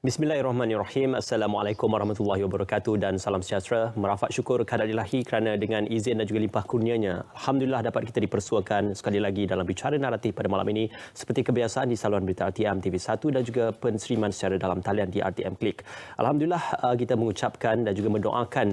Bismillahirrahmanirrahim. Assalamualaikum warahmatullahi wabarakatuh dan salam sejahtera. Merafak syukur kehadirat Ilahi kerana dengan izin dan juga limpah kurnianya, alhamdulillah dapat kita dipersuakan sekali lagi dalam bicara naratif pada malam ini seperti kebiasaan di saluran berita RTM TV1 dan juga penseriman secara dalam talian di RTM Klik. Alhamdulillah kita mengucapkan dan juga mendoakan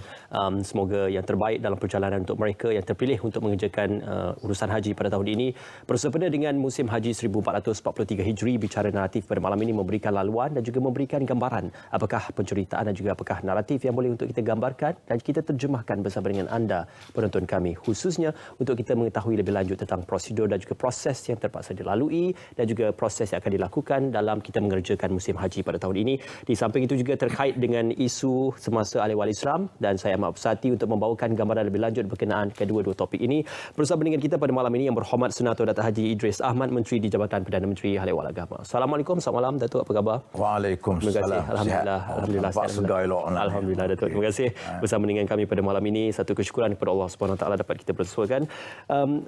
semoga yang terbaik dalam perjalanan untuk mereka yang terpilih untuk mengerjakan urusan haji pada tahun ini. Bersempena dengan musim haji 1443 Hijri, bicara naratif pada malam ini memberikan laluan dan juga memberikan gambaran apakah penceritaan dan juga apakah naratif yang boleh untuk kita gambarkan dan kita terjemahkan bersama dengan anda penonton kami, khususnya untuk kita mengetahui lebih lanjut tentang prosedur dan juga proses yang terpaksa dilalui dan juga proses yang akan dilakukan dalam kita mengerjakan musim haji pada tahun ini. Di samping itu juga terkait dengan isu semasa ahli-wali Islam, dan saya amat bersati untuk membawakan gambaran lebih lanjut berkenaan kedua-dua topik ini. Bersama dengan kita pada malam ini Yang Berhormat Senator Datuk Haji Idris Ahmad, Menteri di Jabatan Perdana Menteri Ahli-Wali Agama. Assalamualaikum, selamat malam Datuk, apa khabar? Waalaikumsalam. Terima kasih. Alhamdulillah. Alhamdulillah. Alhamdulillah Datuk. Terima kasih bersama dengan kami pada malam ini. Satu kesyukuran kepada Allah Subhanahu Wa Taala dapat kita bersuakan.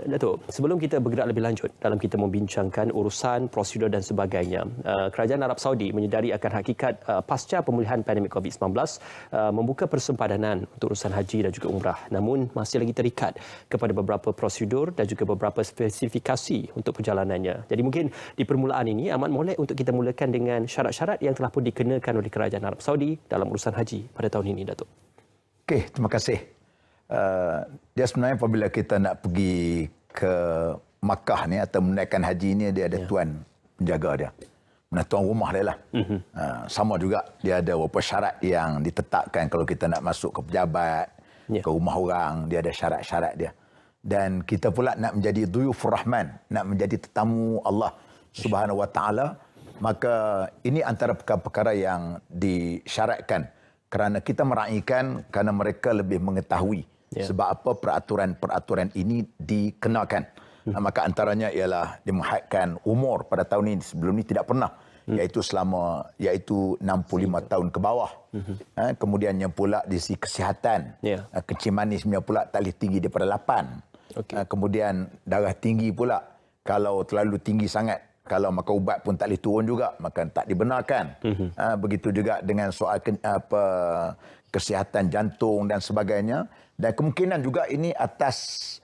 Datuk, sebelum kita bergerak lebih lanjut dalam kita membincangkan urusan prosedur dan sebagainya, Kerajaan Arab Saudi menyedari akan hakikat pasca pemulihan pandemik COVID-19 membuka persempadanan untuk urusan haji dan juga umrah, namun masih lagi terikat kepada beberapa prosedur dan juga beberapa spesifikasi untuk perjalanannya. Jadi mungkin di permulaan ini amat molek untuk kita mulakan dengan syarat-syarat yang telah pun dikenakan oleh Kerajaan Arab Saudi dalam urusan haji pada tahun ini, Datuk. Okey, terima kasih. Dia sebenarnya apabila kita nak pergi ke Makkah ni atau menunaikan haji ni, dia ada tuan penjaga dia. Tuan rumah dia lah. Sama juga dia ada beberapa syarat yang ditetapkan kalau kita nak masuk ke pejabat, ke rumah orang, dia ada syarat-syarat dia. Dan kita pula nak menjadi duyufur rahman, nak menjadi tetamu Allah Subhanahu Wa Taala. Maka ini antara perkara-perkara yang disyaratkan kerana kita meraihkan, kerana mereka lebih mengetahui sebab apa peraturan-peraturan ini dikenakan. Maka antaranya ialah dimahadkan umur pada tahun ini, sebelum ini tidak pernah, iaitu 65 tahun ke bawah. Kemudiannya pula di sisi kesihatan, kencing manisnya pula tak boleh tinggi daripada 8. Kemudian darah tinggi pula, kalau terlalu tinggi sangat, kalau makan ubat pun tak boleh turun juga, maka tak dibenarkan. Begitu juga dengan soal kesihatan jantung dan sebagainya. Dan kemungkinan juga ini atas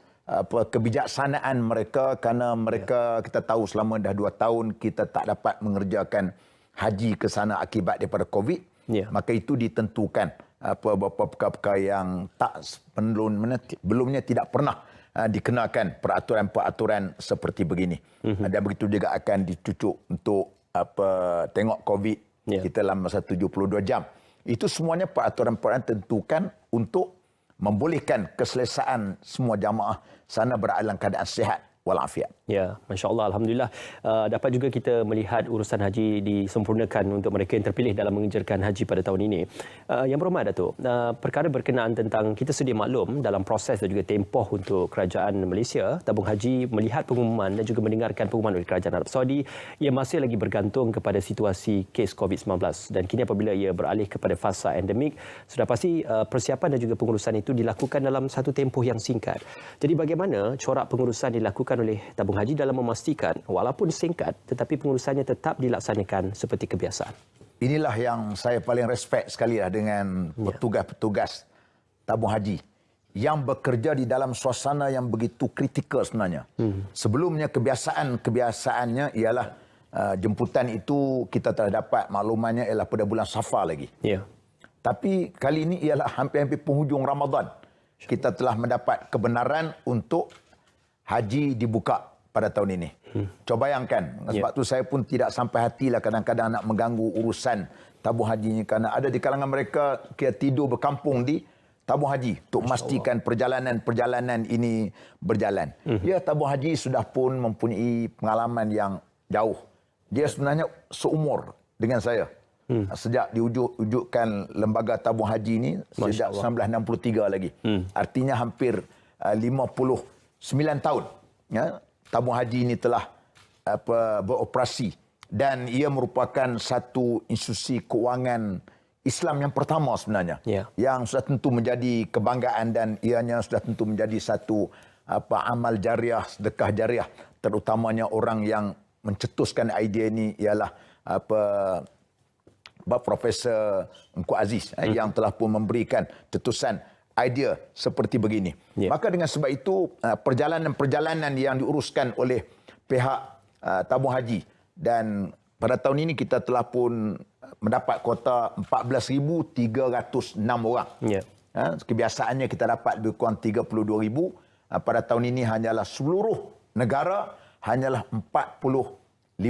kebijaksanaan mereka, kerana mereka, kita tahu selama dah 2 tahun kita tak dapat mengerjakan haji ke sana akibat daripada COVID. Maka itu ditentukan beberapa perkara yang tak belumnya tidak pernah dikenakan peraturan-peraturan seperti begini. Dan begitu juga akan dicucuk untuk tengok COVID kita dalam masa 72 jam. Itu semuanya peraturan-peraturan tentukan untuk membolehkan keselesaan semua jamaah sana berada dalam keadaan sihat walafiat. Ya, Masya Allah, Alhamdulillah. Dapat juga kita melihat urusan haji disempurnakan untuk mereka yang terpilih dalam mengerjakan haji pada tahun ini. Yang berhormat Datuk, perkara berkenaan tentang, kita sedia maklum dalam proses dan juga tempoh untuk kerajaan Malaysia, tabung haji melihat pengumuman dan juga mendengarkan pengumuman oleh Kerajaan Arab Saudi, ia masih lagi bergantung kepada situasi kes COVID-19. Dan kini apabila ia beralih kepada fasa endemik, sudah pasti persiapan dan juga pengurusan itu dilakukan dalam satu tempoh yang singkat. Jadi bagaimana corak pengurusan dilakukan oleh tabung haji dalam memastikan walaupun singkat tetapi pengurusannya tetap dilaksanakan seperti kebiasaan? Inilah yang saya paling respect sekali lah dengan petugas-petugas tabung haji yang bekerja di dalam suasana yang begitu kritikal sebenarnya. Sebelumnya kebiasaannya ialah jemputan itu kita telah dapat maklumannya ialah pada bulan Safar lagi. Tapi kali ini ialah hampir-hampir penghujung Ramadan. Kita telah mendapat kebenaran untuk haji dibuka pada tahun ini. Coba bayangkan, sebab tu saya pun tidak sampai hatilah kadang-kadang nak mengganggu urusan tabung haji ini, kerana ada di kalangan mereka kira tidur berkampung di tabung haji untuk memastikan perjalanan ini berjalan. Ya, tabung haji sudah pun mempunyai pengalaman yang jauh. Dia sebenarnya seumur dengan saya. Sejak diwujudkan lembaga tabung haji ini sejak 1963 lagi. Artinya hampir 59 tahun. Tabung haji ini telah beroperasi, dan ia merupakan satu institusi keuangan Islam yang pertama sebenarnya, yang sudah tentu menjadi kebanggaan, dan ianya sudah tentu menjadi satu amal jariah, sedekah jariah. Terutamanya orang yang mencetuskan idea ini ialah Profesor Engku Aziz yang telah pun memberikan tetusan idea seperti begini. Maka dengan sebab itu perjalanan-perjalanan yang diuruskan oleh pihak tabung haji, dan pada tahun ini kita telah pun mendapat kuota 14,306 orang. Kebiasaannya kita dapat lebih kurang 32,000. Pada tahun ini hanyalah seluruh negara hanyalah 45%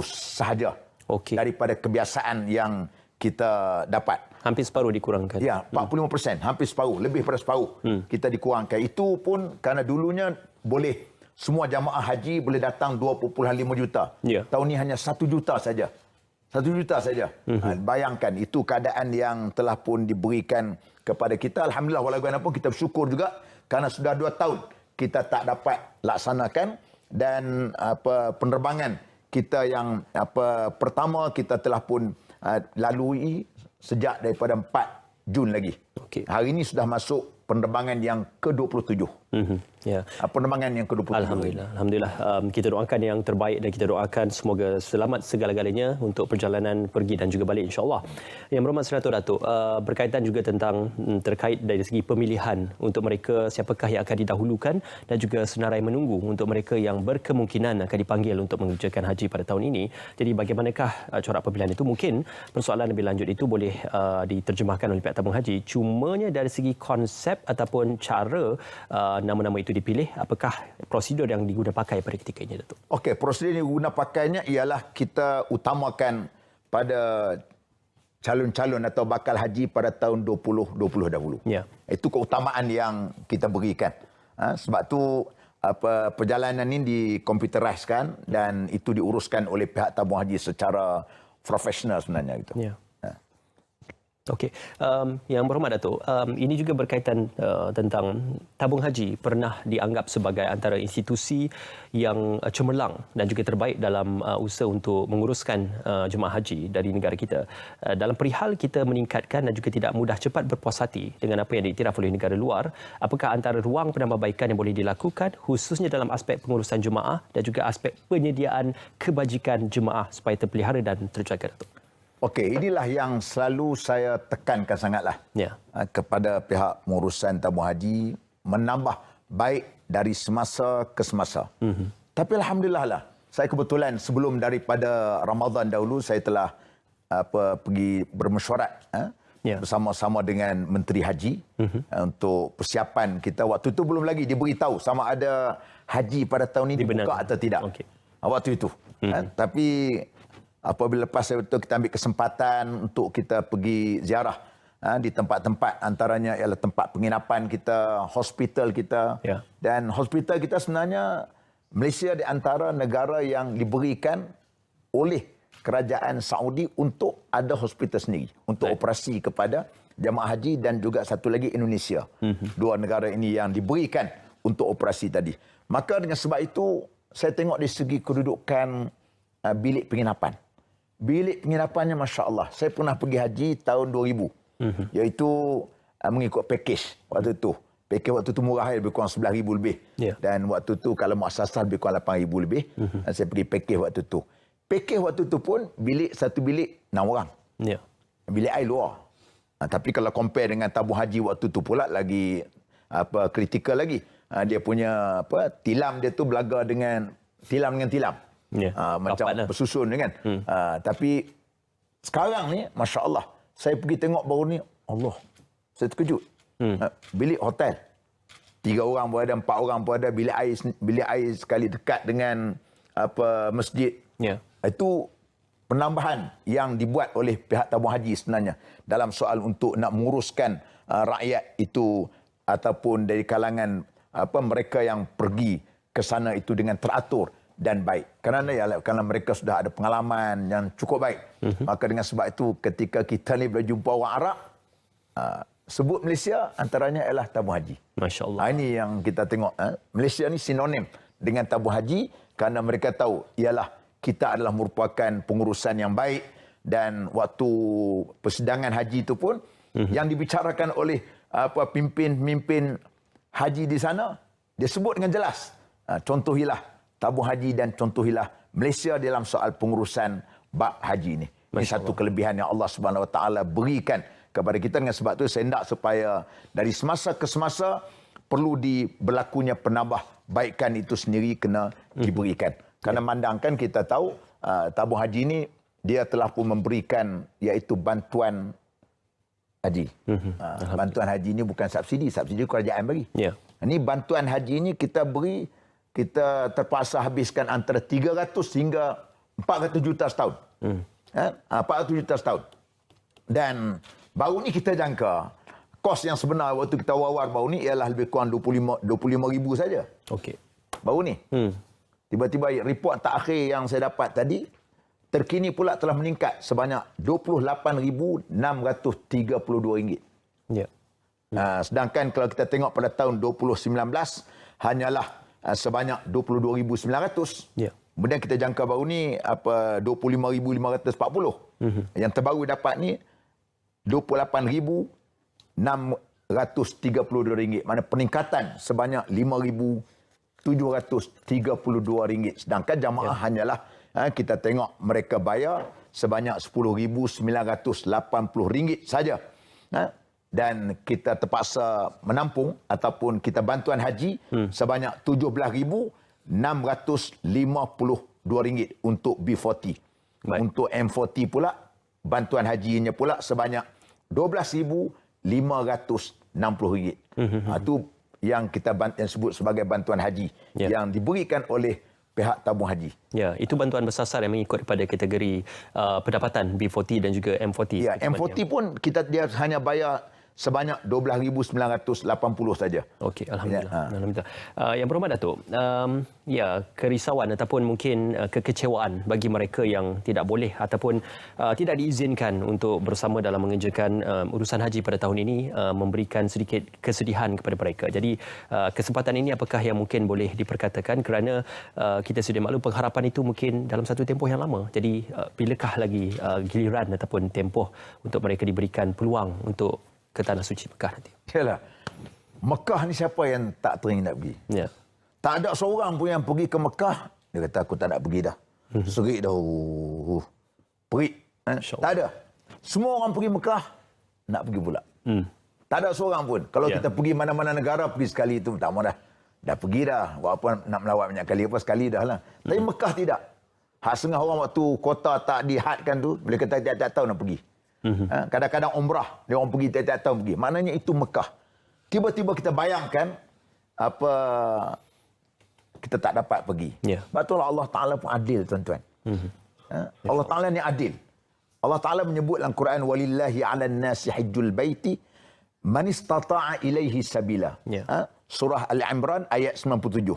sahaja daripada kebiasaan yang kita dapat. Hampir separuh dikurangkan. Ya, 45%, hampir separuh, lebih pada separuh kita dikurangkan. Itu pun kerana dulunya boleh semua jamaah haji boleh datang 2.5 juta. Tahun ini hanya 1 juta saja. 1 juta saja. Bayangkan, itu keadaan yang telah pun diberikan kepada kita. Alhamdulillah, walaupun kita bersyukur juga kerana sudah 2 tahun kita tak dapat laksanakan, dan penerbangan kita yang pertama kita telah pun lalui sejak daripada 4 Jun lagi. Hari ini sudah masuk penerbangan yang ke-27. Penerbangan yang ke-27. Alhamdulillah. Kita doakan yang terbaik dan kita doakan semoga selamat segala-galanya untuk perjalanan pergi dan juga balik, insya-Allah. Yang berhormat Seratus Datuk, berkaitan juga tentang terkait dari segi pemilihan untuk mereka siapakah yang akan didahulukan dan juga senarai menunggu untuk mereka yang berkemungkinan akan dipanggil untuk mengerjakan haji pada tahun ini. Jadi bagaimanakah corak pemilihan itu? Mungkin persoalan lebih lanjut itu boleh diterjemahkan oleh pihak tabung haji. Cumanya dari segi konsep ataupun cara nama-nama itu dipilih, apakah prosedur yang digunakan pakai pada ketika ini, Datuk? Okey, prosedur yang digunakan pakainya ialah kita utamakan pada calon-calon atau bakal haji pada tahun 2020 dahulu. Itu keutamaan yang kita berikan. Sebab tu perjalanan ini dikomputeriskan dan itu diuruskan oleh pihak tabung haji secara profesional sebenarnya gitu. Okey, yang berhormat Datuk, ini juga berkaitan tentang tabung haji pernah dianggap sebagai antara institusi yang cemerlang dan juga terbaik dalam usaha untuk menguruskan jemaah haji dari negara kita. Dalam perihal kita meningkatkan dan juga tidak mudah cepat berpuas hati dengan apa yang diiktiraf oleh negara luar, apakah antara ruang penambahbaikan yang boleh dilakukan khususnya dalam aspek pengurusan jemaah dan juga aspek penyediaan kebajikan jemaah supaya terpelihara dan terjaga, Datuk? Okey, inilah yang selalu saya tekankan sangatlah kepada pihak pengurusan tabung haji, menambah baik dari semasa ke semasa. Tapi alhamdulillah lah, saya kebetulan sebelum daripada Ramadan dahulu saya telah pergi bermesyuarat bersama-sama dengan Menteri Haji untuk persiapan kita. Waktu itu belum lagi diberitahu sama ada haji pada tahun ini dibuka atau tidak. Waktu itu. Tapi apabila lepas itu kita ambil kesempatan untuk kita pergi ziarah di tempat-tempat, antaranya ialah tempat penginapan kita, hospital kita. Dan hospital kita sebenarnya Malaysia di antara negara yang diberikan oleh kerajaan Saudi untuk ada hospital sendiri untuk operasi kepada jemaah haji, dan juga satu lagi Indonesia. Dua negara ini yang diberikan untuk operasi tadi. Maka dengan sebab itu saya tengok dari segi kedudukan bilik penginapan. Bilik penginapannya Masya Allah. Saya pernah pergi haji tahun 2000. Iaitu mengikut pakej waktu itu. Pakej waktu itu murah, lebih kurang 11,000 lebih. Dan waktu itu kalau muasasah lebih kurang 8,000 lebih. Dan saya pergi pakej waktu itu. Pakej waktu itu pun satu bilik 6 orang. Bilik air luar. Tapi kalau compare dengan tabung haji waktu itu pula lagi kritikal lagi. Dia punya tilam dia tu belaga dengan tilam. Macam bersusun kan. Tapi sekarang ni Masya Allah, saya pergi tengok baru ni, Allah, saya terkejut. Bilik hotel 3 orang pun ada, 4 orang pun ada, bilik air sekali dekat dengan masjid. Itu penambahan yang dibuat oleh pihak tabung haji sebenarnya dalam soal untuk nak menguruskan rakyat itu ataupun dari kalangan mereka yang pergi ke sana itu dengan teratur dan baik. Kerana mereka sudah ada pengalaman yang cukup baik. Maka dengan sebab itu ketika kita ni berjumpa orang Arab, sebut Malaysia antaranya ialah tabung haji. Masya Allah. Ini yang kita tengok. Malaysia ni sinonim dengan tabung haji kerana mereka tahu ialah kita adalah merupakan pengurusan yang baik, dan waktu persidangan haji itu pun yang dibicarakan oleh pimpin haji di sana, dia sebut dengan jelas. Contohilah tabung haji dan contohilah Malaysia dalam soal pengurusan bab haji ini. Ini satu kelebihan yang Allah Subhanahu Wa Taala berikan kepada kita. Dengan sebab itu saya hendak supaya dari semasa ke semasa perlu berlakunya penambahbaikan itu sendiri kena diberikan. Karena mandangkan kita tahu tabung haji ini dia telah pun memberikan iaitu bantuan haji. Bantuan haji ini bukan subsidi, subsidi kerajaan bagi. Ya. Ini bantuan haji ini kita beri, kita terpaksa habiskan antara 300 hingga 400 juta setahun. 400 juta setahun. Dan baru ni kita jangka kos yang sebenar waktu kita wawar baru ni ialah lebih kurang 25 ribu saja. Okey. Baru ni. Tiba-tiba report terakhir yang saya dapat tadi, terkini pula telah meningkat sebanyak RM28,632. Ya. Sedangkan kalau kita tengok pada tahun 2019 hanyalah sebanyak 22,900. Ya. Kemudian kita jangka baru ni 25,540. Yang terbaru dapat ni RM28,632. Mana peningkatan sebanyak RM5,732. Sedangkan jamaah hanyalah kita tengok mereka bayar sebanyak RM10,980 saja. Dan kita terpaksa menampung ataupun kita bantuan haji sebanyak RM17,652 untuk B40. Baik. Untuk M40 pula bantuan hajinya pula sebanyak RM12,560. Itu yang kita yang sebut sebagai bantuan haji yang diberikan oleh pihak tabung haji. Ya, itu bantuan bersasar yang mengikut pada kategori pendapatan B40 dan juga M40. Ya, M40 pun dia hanya bayar sebanyak RM12,980 saja. Okey, alhamdulillah. Alhamdulillah. Yang berhormat Datuk, ya, kerisauan ataupun mungkin kekecewaan bagi mereka yang tidak boleh ataupun tidak diizinkan untuk bersama dalam mengerjakan urusan haji pada tahun ini memberikan sedikit kesedihan kepada mereka. Jadi kesempatan ini apakah yang mungkin boleh diperkatakan, kerana kita sudah maklum pengharapan itu mungkin dalam satu tempoh yang lama. Jadi bilakah lagi giliran ataupun tempoh untuk mereka diberikan peluang untuk ke Tanah Suci Mekah nanti? Yalah. Mekah ni siapa yang tak teringin nak pergi? Ya. Tak ada seorang pun yang pergi ke Mekah, dia kata aku tak nak pergi dah. Serik dah. Perik. Tak ada. Semua orang pergi Mekah, nak pergi pula. Tak ada seorang pun. Kalau kita pergi mana-mana negara, pergi sekali itu, tak mau dah. Dah pergi dah. Walaupun nak melawat banyak kali, apa sekali dah lah. Tapi Mekah tidak. Hak setengah orang waktu kota tak dihadkan tu, boleh kata tiap-tiap tahun nak pergi. Kadang-kadang umrah, dia orang pergi tiap-tiap tahun pergi. Maknanya itu Mekah. Tiba-tiba kita bayangkan kita tak dapat pergi. Betul Allah Taala pun adil, tuan-tuan. Allah Taala ni adil. Allah Taala menyebut dalam Quran, walillahi 'alan nasi hajjul baiti man istata'a ilaihi sabila. Surah Al-Imran ayat 97.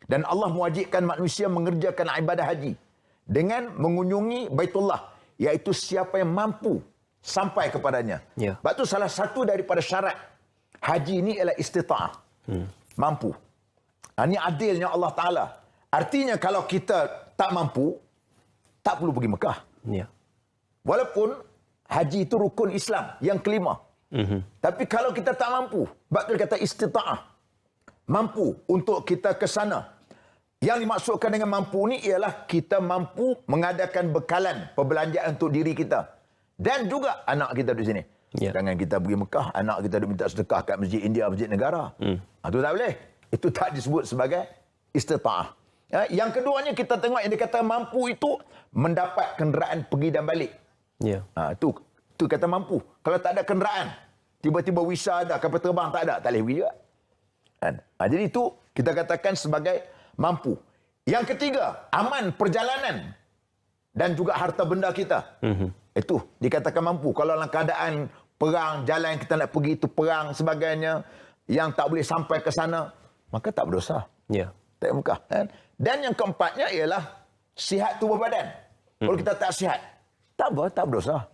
Dan Allah mewajibkan manusia mengerjakan ibadah haji dengan mengunjungi Baitullah, iaitu siapa yang mampu sampai kepadanya. Sebab tu salah satu daripada syarat haji ini ialah istita'ah. Mampu. Ini adilnya Allah Ta'ala. Artinya kalau kita tak mampu, tak perlu pergi Mekah. Walaupun haji itu rukun Islam yang kelima. Tapi kalau kita tak mampu, sebab tu dia kata istita'ah. Mampu untuk kita ke sana. Yang dimaksudkan dengan mampu ni ialah kita mampu mengadakan bekalan perbelanjaan untuk diri kita. Dan juga anak kita di sini. Jangan kita pergi Mekah, anak kita minta sedekah kat masjid India, masjid negara. Itu tak boleh. Itu tak disebut sebagai istita'ah. Yang keduanya kita tengok yang dikata mampu itu mendapat kenderaan pergi dan balik. Itu kata mampu. Kalau tak ada kenderaan, tiba-tiba visa ada, kapal terbang tak ada, tak boleh pergi juga. Jadi itu kita katakan sebagai mampu. Yang ketiga, aman perjalanan dan juga harta benda kita. Itu dikatakan mampu. Kalau dalam keadaan perang, jalan yang kita nak pergi itu perang sebagainya, yang tak boleh sampai ke sana, maka tak berdosa. Tak Mekah. Dan yang keempatnya ialah sihat tubuh badan. Kalau kita tak sihat, tak berdosa.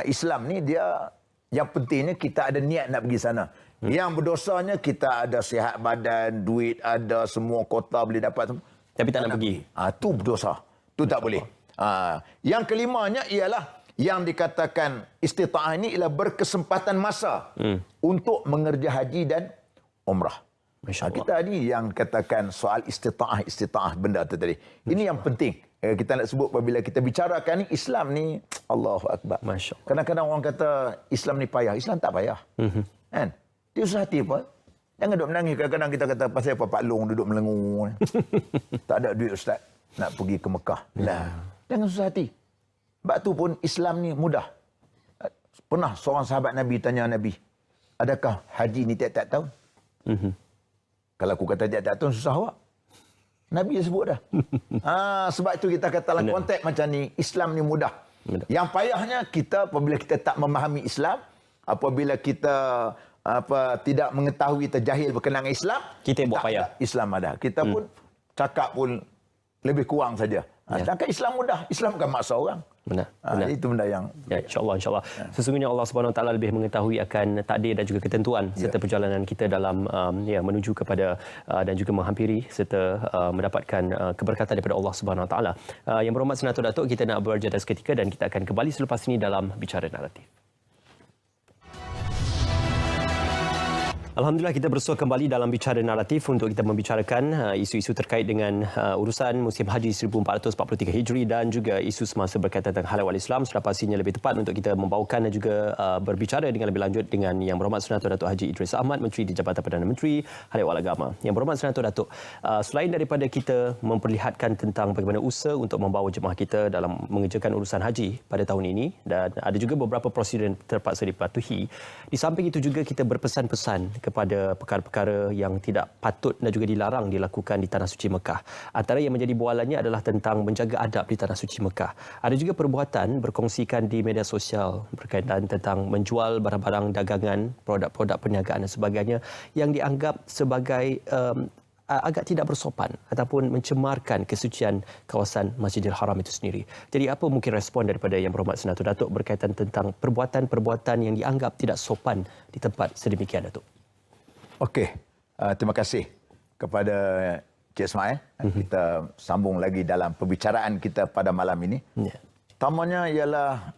Islam ni dia, yang pentingnya kita ada niat nak pergi sana. Yang berdosanya kita ada sihat badan, duit ada, semua kota boleh dapat, tapi tak nak pergi. Itu berdosa. Itu tak boleh. Yang kelimanya ialah yang dikatakan istita'ah ini ialah berkesempatan masa untuk mengerja haji dan umrah. Kita ni yang katakan soal istita'ah benda tu tadi. Ini yang penting. kita nak sebut apabila kita bicarakan ni, Islam ni, Allahu Akbar. Masya Allah. Kadang-kadang orang kata Islam ni payah. Islam tak payah. Kan? Dia susah hati apa? Jangan duduk menangis. Kadang-kadang kita kata, pasal apa Pak Long duduk melengur. Tak ada duit Ustaz nak pergi ke Mekah. Lah. Jangan susah hati. Sebab tu pun Islam ni mudah. Pernah seorang sahabat Nabi tanya Nabi, adakah haji ni tiap-tiap tahun? Kalau aku kata tiap-tiap tahun, susah awak. Nabi dah sebut dah. Sebab itu kita kata dalam konteks macam ni, Islam ni mudah. Yang payahnya kita apabila kita tak memahami Islam, apabila kita tidak mengetahui, terjahil berkenaan Islam, kita buat payah. Islam ada. Kita pun cakap pun lebih kurang saja. Sedangkan Islam mudah. Islam bukan maksa orang. Benar. Itu benda yang insya-Allah. Sesungguhnya Allah Subhanahu Wa Taala lebih mengetahui akan takdir dan juga ketentuan serta perjalanan kita dalam menuju kepada dan juga menghampiri serta mendapatkan keberkatan daripada Allah Subhanahu Wa Taala. Yang berhormat Senator Datuk, kita nak berjeda seketika dan kita akan kembali selepas ini dalam Bicara Naratif. Alhamdulillah, kita bersua kembali dalam Bicara Naratif untuk kita membicarakan isu-isu terkait dengan urusan musim haji 1443 Hijri dan juga isu semasa berkaitan dengan halal wal Islam. Sudah pastinya lebih tepat untuk kita membawakan dan juga berbicara dengan lebih lanjut dengan Yang Berhormat Senator Datuk Haji Idris Ahmad, Menteri di Jabatan Perdana Menteri, Halal wal Agama. Yang Berhormat Senator Datuk, selain daripada kita memperlihatkan tentang bagaimana usaha untuk membawa jemaah kita dalam mengerjakan urusan haji pada tahun ini dan ada juga beberapa prosedur yang terpaksa dipatuhi, di samping itu juga kita berpesan-pesan kepada perkara-perkara yang tidak patut dan juga dilarang dilakukan di Tanah Suci Mekah. Antara yang menjadi bualannya adalah tentang menjaga adab di Tanah Suci Mekah. Ada juga perbuatan berkongsikan di media sosial berkaitan tentang menjual barang-barang dagangan, produk-produk perniagaan dan sebagainya yang dianggap sebagai agak tidak bersopan ataupun mencemarkan kesucian kawasan Masjidil Haram itu sendiri. Jadi apa mungkin respon daripada Yang Berhormat Senator Datuk berkaitan tentang perbuatan-perbuatan yang dianggap tidak sopan di tempat sedemikian, Datuk? Okey, terima kasih kepada Cik Ismail. Kita sambung lagi dalam perbicaraan kita pada malam ini. Pertamanya ialah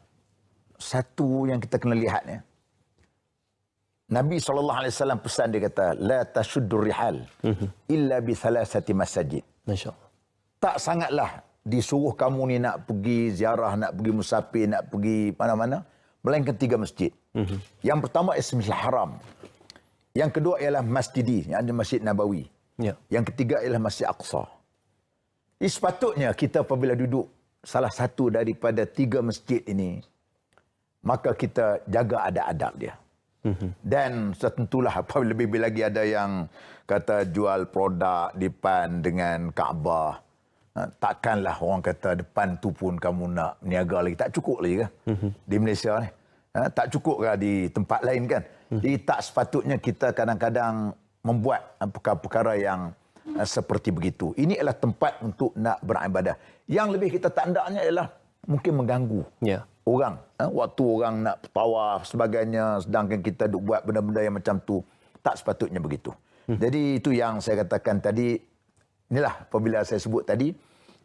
satu yang kita kena lihat. Nabi SAW pesan, dia kata, la tashuddur rihal illa bi thalathati masajid. Masya-Allah. Tak sangatlah disuruh kamu ni nak pergi ziarah, nak pergi musafir, nak pergi mana-mana, melainkan 3 masjid. Yang pertama Ismil Haram. Yang kedua ialah Masjidi, yang ada Masjid Nabawi. Yang ketiga ialah Masjid Aqsa. Jadi sepatutnya kita apabila duduk salah satu daripada 3 masjid ini, maka kita jaga adab-adab dia. Dan tentulah apabila lebih lagi ada yang kata jual produk depan dengan Kaabah. Takkanlah orang kata depan tu pun kamu nak niaga lagi. Tak cukup lagi kan di Malaysia ni. Tak cukup ke di tempat lain kan. Jadi tak sepatutnya kita kadang-kadang membuat perkara-perkara yang seperti begitu. Ini adalah tempat untuk nak beribadah. Yang lebih kita tak hendaknya ialah mungkin mengganggu orang. Waktu orang nak tawaf sebagainya, sedangkan kita duk buat benda-benda yang macam tu. Tak sepatutnya begitu. Jadi itu yang saya katakan tadi. Inilah apabila saya sebut tadi,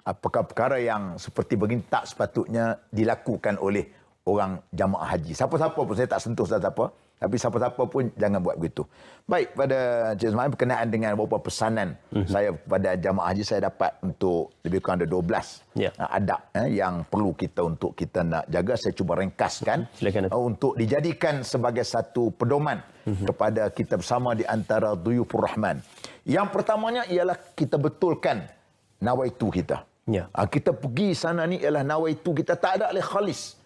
perkara-perkara yang seperti begini tak sepatutnya dilakukan oleh orang jamaah haji. Siapa-siapa pun, saya tak sentuh siapa-siapa. Tapi siapa-siapa pun jangan buat begitu. Baik, pada Encik Ismail berkenaan dengan beberapa pesanan saya kepada jamaah haji, saya dapat untuk lebih kurang ada 12 adab yang perlu kita untuk kita nak jaga. Saya cuba ringkaskan untuk dijadikan sebagai satu pedoman kepada kita bersama di antara Duyufur Rahman. Yang pertamanya ialah kita betulkan nawaitu kita. Kita pergi sana ni ialah nawaitu kita tak ada oleh khalis.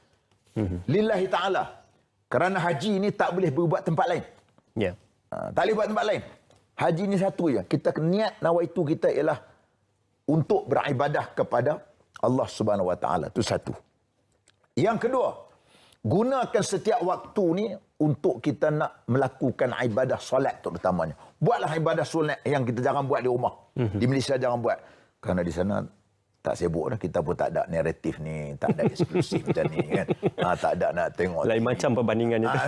Lillahi ta'ala. Kerana haji ini tak boleh berbuat tempat lain. Tak boleh buat tempat lain. Haji ini satu je. Kita niat nawaitu kita ialah untuk beribadah kepada Allah Subhanahu Wa Taala. Itu satu. Yang kedua, gunakan setiap waktu ni untuk kita nak melakukan ibadah solat terutamanya. Buatlah ibadah solat yang kita jangan buat di rumah. Di Malaysia jangan buat. Kerana di sana tak sibuk dah, kita pun tak ada naratif ni, tak ada eksklusif macam ni kan. Tak ada nak tengok lain macam perbandingan itu.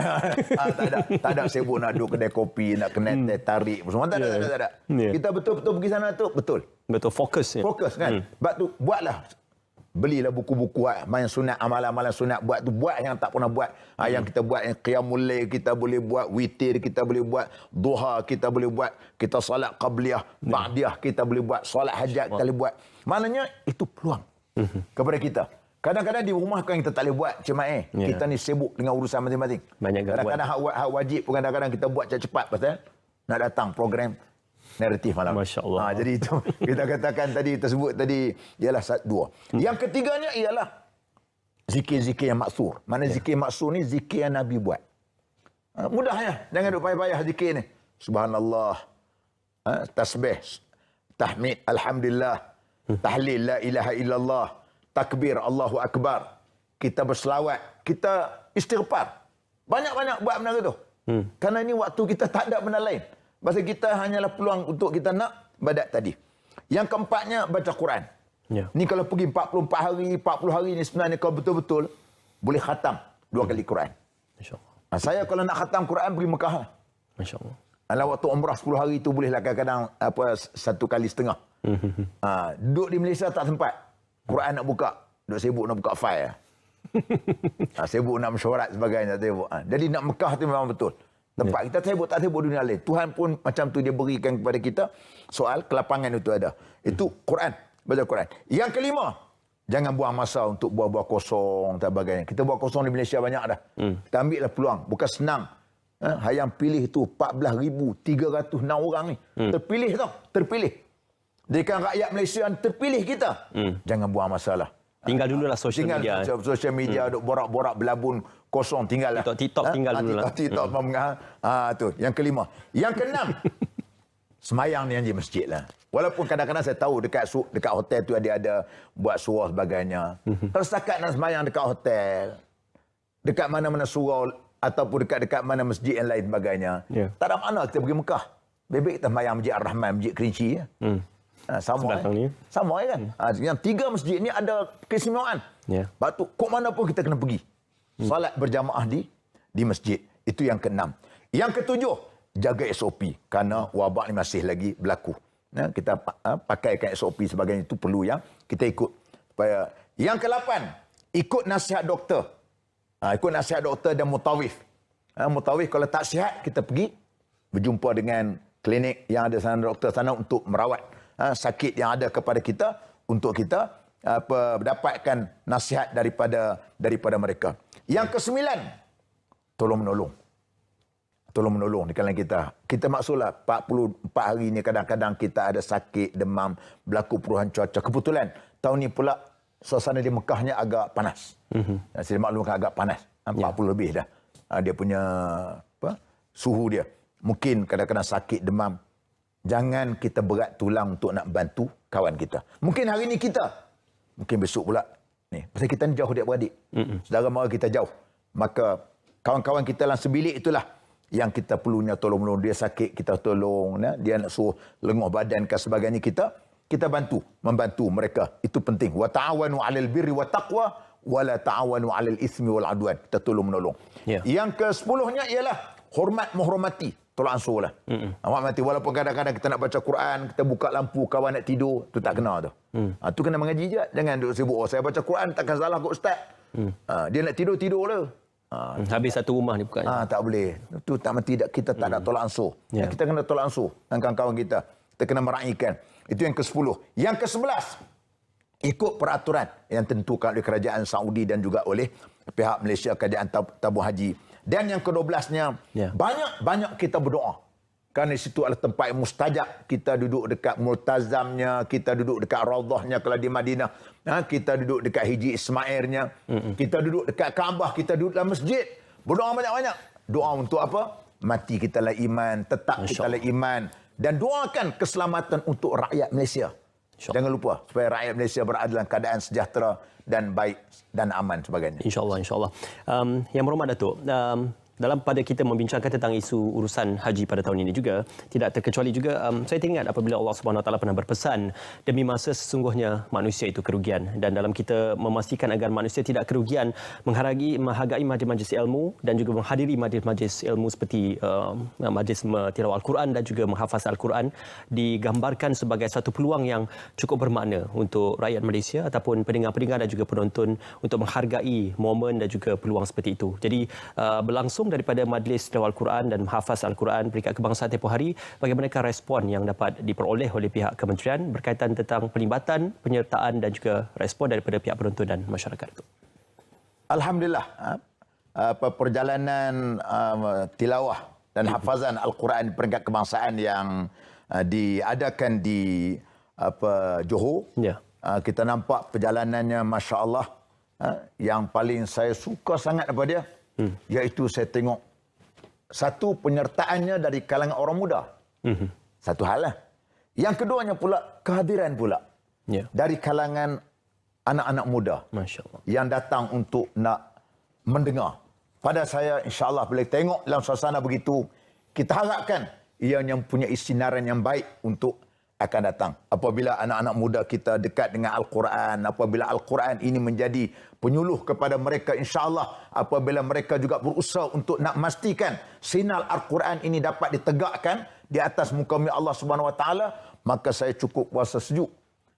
Tak ada sibuk nak duduk kedai kopi, nak kena tarik semua, tak ada. Kita betul-betul pergi sana tu betul fokus kan. Sebab tu buatlah, belilah buku-buku main sunat, amalan-amalan sunat, buat tu, buat yang tak pernah buat. Yang kita buat, yang qiyamul lail kita boleh buat, witir kita boleh buat, duha kita boleh buat, kita solat qabliyah, ba'diyah kita boleh buat, solat hajat kita boleh buat. Maknanya itu peluang. kepada kita. Kadang-kadang di rumah kan kita tak boleh buat cemaih. Kita ni sibuk dengan urusan masing-masing. Kadang-kadang hak wajib pun kadang-kadang kita buat cepat-cepat pasal nak datang program naratif malam. Masya Allah. Jadi itu kita katakan tadi, tersebut tadi ialah dua. Yang ketiganya ialah zikir-zikir yang maksur. Mana zikir maksur ni zikir yang Nabi buat. Mudahnya, jangan duk payah-payah zikir ni. Subhanallah, tasbih, tahmid, alhamdulillah, tahlil, la ilaha illallah, takbir, Allahu akbar. Kita berselawat, kita istighfar. Banyak-banyak buat benda tu. Karena ini waktu kita tak ada benda lain. Pasal kita hanyalah peluang untuk kita nak ibadat tadi. Yang keempatnya baca Quran. Ni kalau pergi 44 hari, 40 hari ni sebenarnya kalau betul-betul boleh khatam 2 kali Quran. Masya-Allah. Saya kalau nak khatam Quran pergi Mekah lah. Masya-Allah. Kalau waktu umrah 10 hari tu boleh lah kadang-kadang 1,5 kali. Duduk di Malaysia tak sempat. Quran nak buka. Duduk sibuk nak buka file. Sibuk nak mesyuarat sebagainya. Jadi nak Mekah tu memang betul. Tempat kita sibuk tak sibuk dunia lain. Tuhan pun macam tu dia berikan kepada kita soal kelapangan itu ada. Itu Quran. Baca Quran. Yang kelima, jangan buang masa untuk buah-buah kosong dan sebagainya. Kita buah kosong di Malaysia banyak dah. Kita ambil lah peluang. Bukan senang. Hayang pilih tu 14,306 orang ni. Terpilih tau. Terpilih. Dari kan rakyat Malaysia terpilih kita. Jangan buang masa lah. Tinggal dululah social media. Social media duk borak-borak belabun kosong tinggal lah. TikTok tinggal dululah. TikTok tu. Yang kelima. Yang keenam. Semayang ni yang di masjid lah. Walaupun kadang-kadang saya tahu dekat hotel tu ada buat surau sebagainya. Kalau setakat nak semayang dekat hotel, dekat mana-mana surau ataupun dekat mana masjid yang lain sebagainya, tak ada makna kita pergi Mekah. Bebek kita semayang Masjid Ar-Rahman, Masjid Kerinci. Sama sama kan. Yang 3 masjid ni ada keistimewaan. Lepas tu kok mana pun kita kena pergi. Salat berjamaah di masjid. Itu yang keenam. Yang ketujuh, jaga SOP kerana wabak ni masih lagi berlaku. Kita pakaikan SOP sebagainya, itu perlu yang kita ikut. Yang ke-8, ikut nasihat doktor. Ikut nasihat doktor dan mutawif. Mutawif kalau tak sihat, kita pergi berjumpa dengan klinik yang ada sana, doktor sana untuk merawat sakit yang ada kepada kita, untuk kita mendapatkan nasihat daripada mereka. Yang ke-9, tolong menolong. Tolong menolong di kalangan kita. Kita maksudlah 44 hari ni kadang-kadang kita ada sakit, demam, berlaku perubahan cuaca. Kebetulan tahun ni pula suasana di Mekahnya agak panas. Saya maklumkan agak panas. 40 lebih dah. Dia punya suhu dia. Mungkin kadang-kadang sakit, demam. Jangan kita berat tulang untuk nak bantu kawan kita. Mungkin hari ni kita. Mungkin besok pula. Ni, pasal kita ni jauh adik-beradik. Saudara mara kita jauh. Maka kawan-kawan kita dalam sebilik itulah yang kita perlunya tolong-menolong. Dia sakit, kita tolong. Dia nak suruh lenguh badan dan sebagainya, kita membantu mereka. Itu penting. Wa ta'awanu 'alal birri wa taqwa wa la ta'awanu 'alal itsmi wal 'udwan. Kita tolong-menolong. Yang ke-10-nya ialah hormat menghormati. Tolak ansur lah. Mati walaupun kadang-kadang kita nak baca Quran, kita buka lampu, kawan nak tidur, tu tak kena tu. Tu kena mengaji je. Jangan duduk sibuk. Saya baca Quran takkan salah kot ustaz. Dia nak tidur lah. Habis satu rumah ni bukan. Tak boleh. Tu tak mesti kita tak ada tolak ansur. Kita kena tolak ansur dengan kawan-kawan kita. Kita kena meraihkan. Itu yang ke-10. Yang ke-11, ikut peraturan yang tentukan oleh kerajaan Saudi dan juga oleh pihak Malaysia, kerajaan tabung haji. Dan yang ke-12-nya, banyak-banyak kita berdoa. Kerana di situ adalah tempat yang mustajab. Kita duduk dekat multazamnya, kita duduk dekat raudhahnya kalau di Madinah. Kita duduk dekat Hiji Ismailnya, kita duduk dekat Kaabah, kita duduk dalam masjid. Berdoa banyak-banyak. Doa untuk apa? Mati kita lah iman, tetap kita lah iman. Dan doakan keselamatan untuk rakyat Malaysia. Jangan lupa supaya rakyat Malaysia berada dalam keadaan sejahtera dan baik dan aman sebagainya. InsyaAllah, insyaAllah. Yang berhormat Datuk, dalam pada kita membincangkan tentang isu urusan haji pada tahun ini juga, tidak terkecuali juga saya teringat apabila Allah Subhanahu Wa Taala pernah berpesan, demi masa sesungguhnya manusia itu kerugian, dan dalam kita memastikan agar manusia tidak kerugian, menghargai majlis-majlis ilmu dan juga menghadiri majlis-majlis ilmu seperti majlis tilawah Al-Quran dan juga menghafaz Al-Quran digambarkan sebagai satu peluang yang cukup bermakna untuk rakyat Malaysia ataupun pendengar-pendengar dan juga penonton untuk menghargai momen dan juga peluang seperti itu. Jadi berlangsung langsung daripada Majlis Tilawah Al-Quran dan Hafaz Al-Quran Peringkat Kebangsaan tempoh hari, bagaimanakah respon yang dapat diperoleh oleh pihak kementerian berkaitan tentang pelibatan, penyertaan dan juga respon daripada pihak penonton dan masyarakat itu? Alhamdulillah, perjalanan tilawah dan hafazan Al-Quran peringkat kebangsaan yang diadakan di Johor. Ya. Kita nampak perjalanannya Masya Allah. Yang paling saya suka sangat apa dia, iaitu saya tengok satu penyertaannya dari kalangan orang muda. Satu hal lah. Yang keduanya pula kehadiran pula dari kalangan anak-anak muda. Masya Allah. Yang datang untuk nak mendengar. Pada saya insya-Allah bila tengok dalam suasana begitu, kita harapkan ianya mempunyai sinaran yang baik untuk akan datang. Apabila anak-anak muda kita dekat dengan Al-Quran, apabila Al-Quran ini menjadi penyuluh kepada mereka, insya-Allah apabila mereka juga berusaha untuk nak memastikan sinar Al-Quran ini dapat ditegakkan di atas muka bumi Allah Subhanahu Wa Taala, maka saya cukup rasa sejuk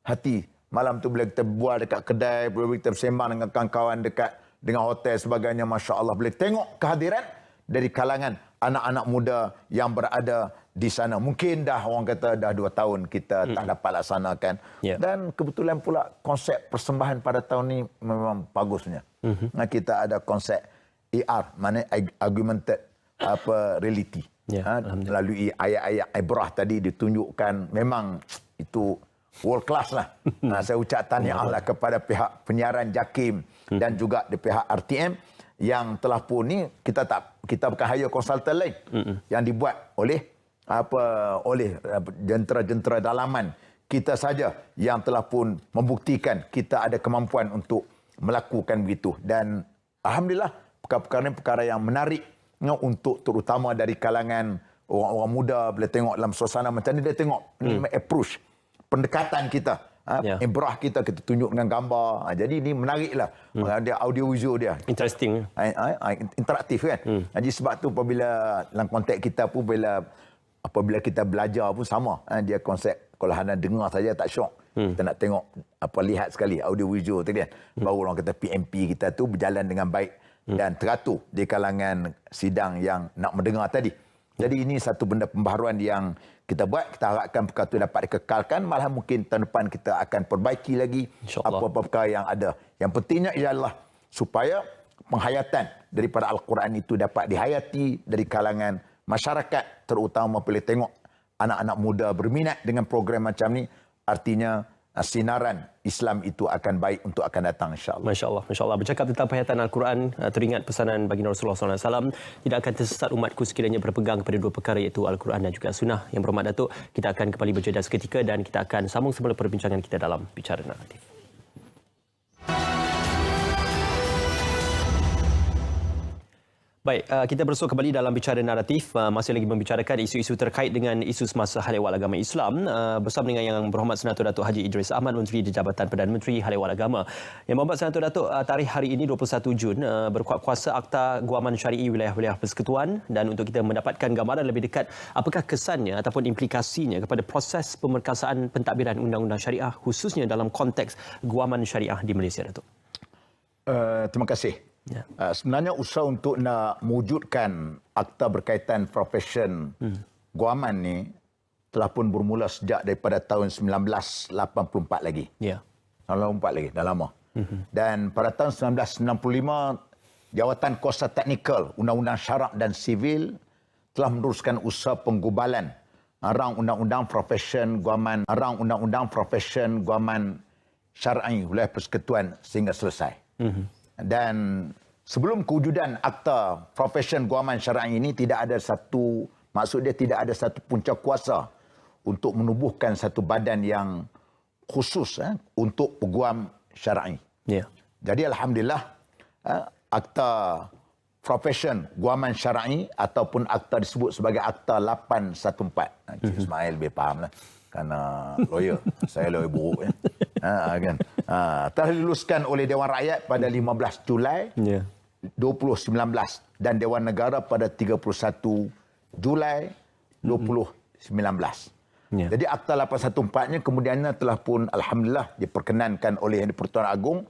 hati. Malam tu bila kita buat dekat kedai, bila kita bersembang dengan kawan-kawan dekat dengan hotel sebagainya, Masya Allah, bila tengok kehadiran dari kalangan anak-anak muda yang berada di sana. Mungkin dah orang kata dah 2 tahun kita tak dapat laksanakan. Dan kebetulan pula konsep persembahan pada tahun ni memang bagusnya. Kita ada konsep AR, mana augmented reality. Melalui ayat-ayat ibrah tadi ditunjukkan, memang itu world class lah. Saya ucap tahniah lah kepada pihak penyiaran JAKIM dan juga di pihak RTM yang telah pun ni kita bukan hire konsultan lain yang dibuat oleh jentera-jentera dalaman kita saja yang telah pun membuktikan kita ada kemampuan untuk melakukan begitu. Dan alhamdulillah perkara-perkara ini perkara yang menarik untuk terutama dari kalangan orang-orang muda. Bila tengok dalam suasana macam ni, dia tengok approach pendekatan kita, ibrah kita tunjuk dengan gambar. Jadi ini menariklah. Dia audio visual dia. Interesting. Interaktif kan. Jadi sebab tu apabila dalam konteks kita pun apabila kita belajar pun sama. Dia konsep kalau hanya dengar saja tak syok. Kita nak tengok lihat sekali audio visual tadi kan. Baru orang kata PMP kita tu berjalan dengan baik dan teratur di kalangan sidang yang nak mendengar tadi. Jadi ini satu benda pembaharuan yang kita buat. Kita harapkan perkara itu dapat dikekalkan. Malah mungkin tahun depan kita akan perbaiki lagi apa-apa perkara yang ada. Yang pentingnya ialah supaya penghayatan daripada Al-Quran itu dapat dihayati dari kalangan masyarakat, terutama bila tengok anak-anak muda berminat dengan program macam ni. Artinya sinaran Islam itu akan baik untuk akan datang, insya-Allah. Masya-Allah, masya-Allah. Bercakap tentang penghayatan Al-Quran, teringat pesanan baginda Rasulullah SAW, tidak akan tersesat umatku sekiranya berpegang kepada dua perkara, iaitu Al-Quran dan juga Sunnah. Yang berhormat Datuk, kita akan kembali berjeda seketika dan kita akan sambung semula perbincangan kita dalam Bicara Naratif. Baik, kita bersua kembali dalam Bicara Naratif, masih lagi membicarakan isu-isu terkait dengan isu semasa Hal Ehwal Agama Islam bersama dengan Yang Berhormat Senator Datuk Haji Idris Ahmad, Menteri di Jabatan Perdana Menteri Hal Ehwal Agama. Yang Berhormat Senator Datuk, tarikh hari ini 21 Jun berkuat kuasa Akta Guaman Syari'i Wilayah-Wilayah Persekutuan, dan untuk kita mendapatkan gambaran lebih dekat apakah kesannya ataupun implikasinya kepada proses pemerkasaan pentadbiran undang-undang syariah khususnya dalam konteks Guaman Syariah di Malaysia, Datuk. Terima kasih. Sebenarnya usaha untuk nak mewujudkan akta berkaitan profesion guaman ni telah pun bermula sejak daripada tahun 1984 lagi. 1984 lagi, dah lama. Dan pada tahun 1995, Jawatan Kuasa Teknikal Undang-Undang Syarak dan Sivil telah meneruskan usaha penggubalan rang undang-undang profesion guaman, syar'i wilayah persekutuan sehingga selesai. Dan sebelum kewujudan akta profesion guaman syar'i ini tidak ada satu punca kuasa untuk menubuhkan satu badan yang khusus untuk peguam syar'i. Jadi alhamdulillah akta profesion guaman syar'i ataupun akta disebut sebagai akta 814. Cik Ismail lebih faham lah. Kerana lawyer. Saya lawyer buruk. Kan? Telah diluluskan oleh Dewan Rakyat pada 15 Julai 2019 dan Dewan Negara pada 31 Julai 2019. Jadi Akta 814-nya kemudiannya telah pun alhamdulillah diperkenankan oleh Yang di-Pertuan Agong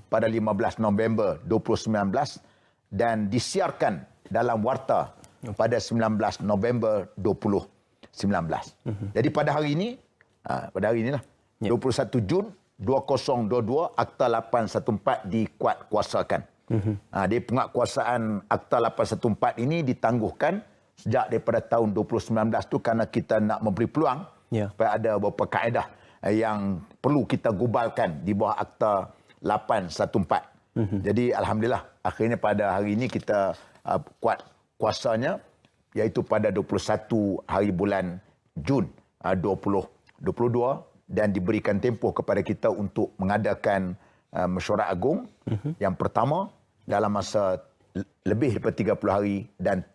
pada 15 November 2019 dan disiarkan dalam warta pada 19 November 2019. Jadi pada hari ini, lah, 21 Jun 2022, Akta 814 dikuatkuasakan. Di penguatkuasaan Akta 814 ini ditangguhkan sejak daripada tahun 2019 tu kerana kita nak memberi peluang supaya ada beberapa kaedah yang perlu kita gubalkan di bawah Akta 814. Jadi alhamdulillah akhirnya pada hari ini kita kuat kuasanya, iaitu pada 21 hari bulan Jun 2022, dan diberikan tempoh kepada kita untuk mengadakan mesyuarat agung yang pertama dalam masa lebih daripada 30 hari dan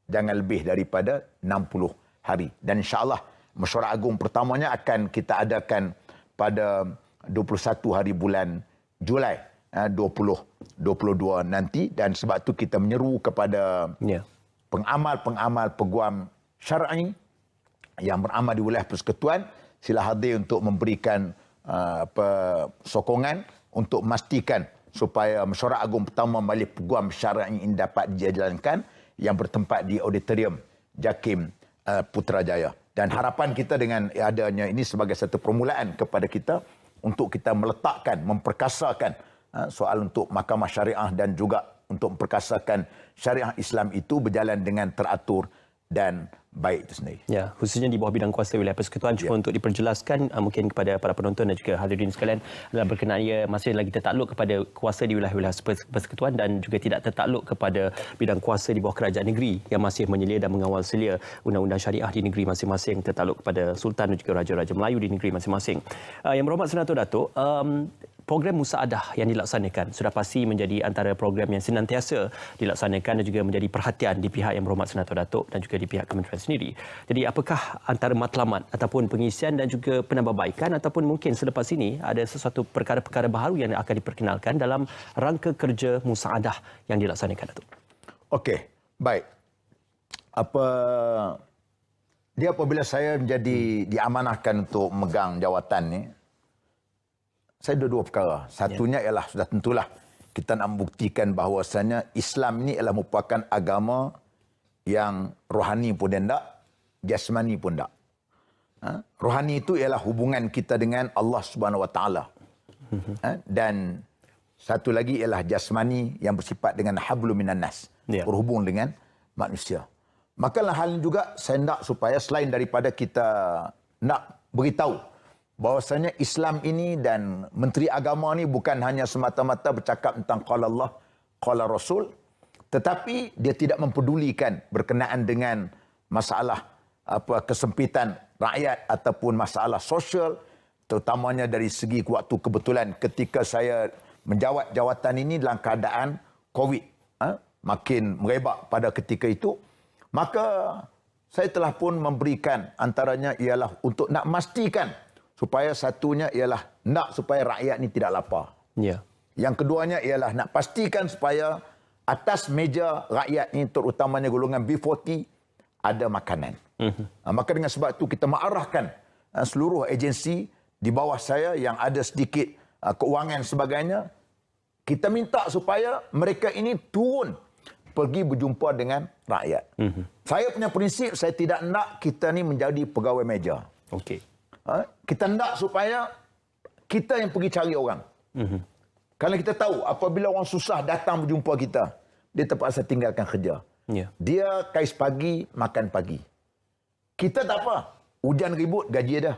jangan lebih daripada 60 hari. Dan insya-Allah mesyuarat agung pertamanya akan kita adakan pada 21 hari bulan Julai 2022 nanti, dan sebab tu kita menyeru kepada pengamal-pengamal peguam syar'i yang beramal di wilayah persekutuan, sila hadir untuk memberikan sokongan untuk memastikan supaya mesyuarat agung pertama Majlis Peguam Syar'i ini dapat dijalankan yang bertempat di Auditorium JAKIM Putrajaya. Dan harapan kita dengan adanya ini sebagai satu permulaan kepada kita untuk kita meletakkan, memperkasakan soal untuk mahkamah syariah dan juga untuk memperkasakan syariah Islam itu berjalan dengan teratur dan baik itu sendiri. Ya, khususnya di bawah bidang kuasa wilayah persekutuan, cuma untuk diperjelaskan mungkin kepada para penonton dan juga hadirin sekalian, dalam berkenaan ia masih lagi tertakluk kepada kuasa di wilayah-wilayah persekutuan dan juga tidak tertakluk kepada bidang kuasa di bawah kerajaan negeri yang masih menyelia dan mengawal selia undang-undang syariah di negeri masing-masing, tertakluk kepada sultan dan juga raja-raja Melayu di negeri masing-masing. Yang berhormat Senator Datuk, program musaadah yang dilaksanakan sudah pasti menjadi antara program yang senantiasa dilaksanakan dan juga menjadi perhatian di pihak Yang Berhormat Senator Datuk dan juga di pihak kementerian sendiri. Jadi apakah antara matlamat ataupun pengisian dan juga penambahbaikan ataupun mungkin selepas ini ada sesuatu perkara-perkara baharu yang akan diperkenalkan dalam rangka kerja musaadah yang dilaksanakan, Datuk? Okey, baik. Apabila saya menjadi diamanahkan untuk memegang jawatan ni, saya ada dua perkara. Satunya ialah sudah tentulah kita nak membuktikan bahawasanya Islam ini ialah merupakan agama yang rohani pun tidak, jasmani pun tidak. Rohani itu ialah hubungan kita dengan Allah Subhanahu Wa Taala. Dan satu lagi ialah jasmani yang bersifat dengan hablum minan nas, berhubung dengan manusia. Maka hal ini juga saya nak supaya selain daripada kita nak beritahu bahwasanya Islam ini dan Menteri Agama ni bukan hanya semata-mata bercakap tentang qala Allah, qala Rasul, tetapi dia tidak mempedulikan berkenaan dengan masalah kesempitan rakyat ataupun masalah sosial, terutamanya dari segi waktu kebetulan ketika saya menjawat jawatan ini dalam keadaan COVID makin merebak pada ketika itu, maka saya telah pun memberikan antaranya ialah untuk nak memastikan supaya satunya ialah nak supaya rakyat ni tidak lapar. Yang keduanya ialah nak pastikan supaya atas meja rakyat ni terutamanya golongan B40 ada makanan. Maka dengan sebab itu kita mengarahkan seluruh agensi di bawah saya yang ada sedikit keuangan sebagainya, kita minta supaya mereka ini turun pergi berjumpa dengan rakyat. Saya punya prinsip, saya tidak nak kita ni menjadi pegawai meja. Okey. Kita nak supaya kita yang pergi cari orang. Kerana kita tahu apabila orang susah datang berjumpa kita, dia terpaksa tinggalkan kerja. Dia kais pagi, makan pagi. Kita tak apa. Hujan ribut, gaji dia.